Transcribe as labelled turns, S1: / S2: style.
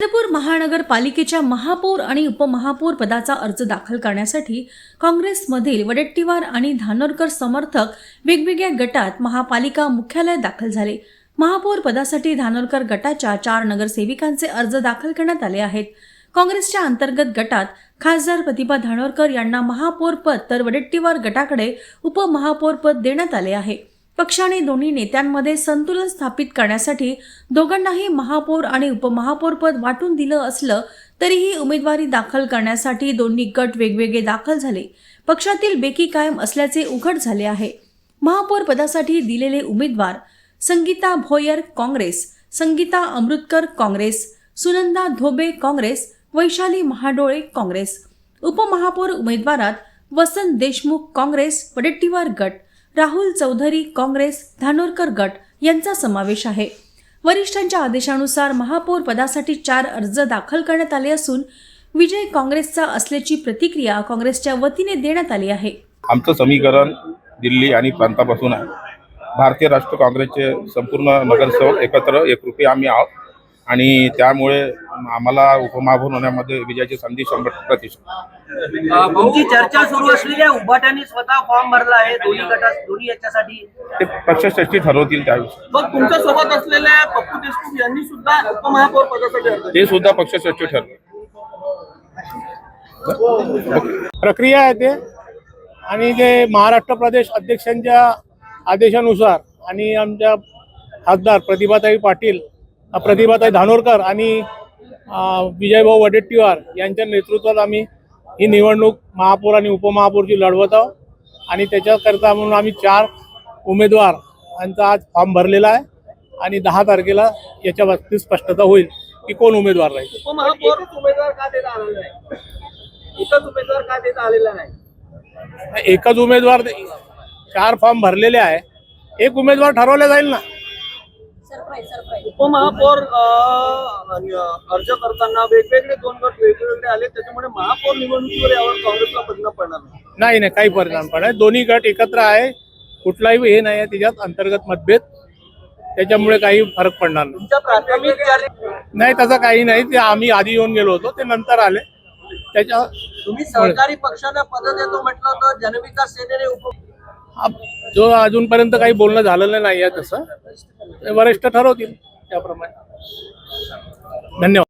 S1: चंद्रपूर महानगरपालिकेच्या महापौर आणि उपमहापौर पदाचा अर्ज दाखल करण्यासाठी काँग्रेसमधील वडेट्टीवार आणि धानोरकर समर्थक वेगवेगळ्या गटात महापालिका मुख्यालयात दाखल झाले। महापौर पदासाठी धानोरकर गटाच्या 4 नगरसेविकांचे अर्ज दाखल करण्यात आले आहेत। काँग्रेसच्या अंतर्गत गटात खासदार प्रतिभा धानोरकर यांना महापौर पद तर वडेट्टीवार गटाकडे उपमहापौर पद देण्यात आले आहे। पक्षाने दोन्ही नेत्यांमध्ये संतुलन स्थापित करण्यासाठी दोघांनाही महापौर आणि उपमहापौर पद वाटून दिलं असलं तरीही उमेदवारी दाखल करण्यासाठी दोन्ही गट वेगवेगळे दाखल झाले। पक्षातील बेकी कायम असल्याचे उघड झाले आहे। महापौर पदासाठी दिलेले उमेदवार संगीता भोयर काँग्रेस, संगीता अमृतकर काँग्रेस, सुनंदा धोबे काँग्रेस, वैशाली महाडोळे काँग्रेस। उपमहापौर उमेदवारात वसंत देशमुख काँग्रेस वडेट्टीवार गट, राहुल चौधरी काँग्रेस धानोरकर गट यांचा समावेश आहे। वरिष्ठांच्या आदेशानुसार महापौर पदासाठी 4 अर्ज दाखल करण्यात आले असून विजय काँग्रेसचा असल्याची प्रतिक्रिया काँग्रेसच्या वतीने देण्यात आली आहे।
S2: आमचं समीकरण दिल्ली आणि प्रांतापासून आहे। भारतीय राष्ट्र काँग्रेसचे संपूर्ण नगरसेवक एकत्र एकरूपी आम्ही आहोत आणि त्यामुळे आम्हाला उपमहापौर होण्यामध्ये विजयाची संधी 100%।
S3: तुमची चर्चा सुरू असलेल्या उभाट्याने स्वतः फॉर्म भरला आहे दोन्ही याच्यासाठी।
S2: ते पक्षश्रेष्ठी ठरवतील त्याविषयी।
S3: मग तुमच्या सोबत असलेल्या पप्पू देशमुख यांनी सुद्धा उपमहापौर पदासाठी अर्ज
S2: ते सुद्धा पक्षश्रेष्ठी ठरवतील।
S4: प्रक्रिया आहे ते आणि जे महाराष्ट्र प्रदेश अध्यक्षांच्या आदेशानुसार आणि आमच्या खासदार प्रतिभाताई धानोरकर आणि विजयभाऊ वडेट्टीवार यांच्या नेतृत्वात आम्ही ही निवडणूक महापौर आणि उपमहापौरची लढवत आहोत आणि त्याच्याकरता म्हणून आम्ही 4 उमेदवारांचा आज फॉर्म भरलेला आहे आणि 10 तारखेला याच्या बाबतीत स्पष्टता होईल की कोण उमेदवार राहील।
S3: उपमहापौर उमेदवार का देता आलेला नाही? एकच उमेदवार का देता आलेला नाही?
S4: एकच उमेदवार 4 फॉर्म भरलेले आहे, एक उमेदवार ठरवला जाईल ना।
S3: उपमहापौर अर्ज करताना वेगवेगळे 2 गट वेगवेगळे आले, त्याच्यामुळे महापौर निवडणुकीवर यावर काँग्रेसला परिणाम पडणार
S4: नाही। काही परिणाम पडणार। दोन्ही गट एकत्र आहे, कुठलाही हे नाही आहे त्याच्यात अंतर्गत मतभेद, त्याच्यामुळे काही फरक पडणार नाही।
S3: तुमच्या प्राथमिक
S4: नाही तसं काही नाही, ते आम्ही आधी येऊन गेलो होतो, ते नंतर आले। त्याच्या
S3: तुम्ही सहकारी पक्षाला पद देतो म्हटलं तर जनविकास सेनेने
S4: जो अजूनपर्यंत काही बोलणं झालेलं नाही आहे, तसं वरिष्ठ ठरवतील त्याप्रमाणे। धन्यवाद।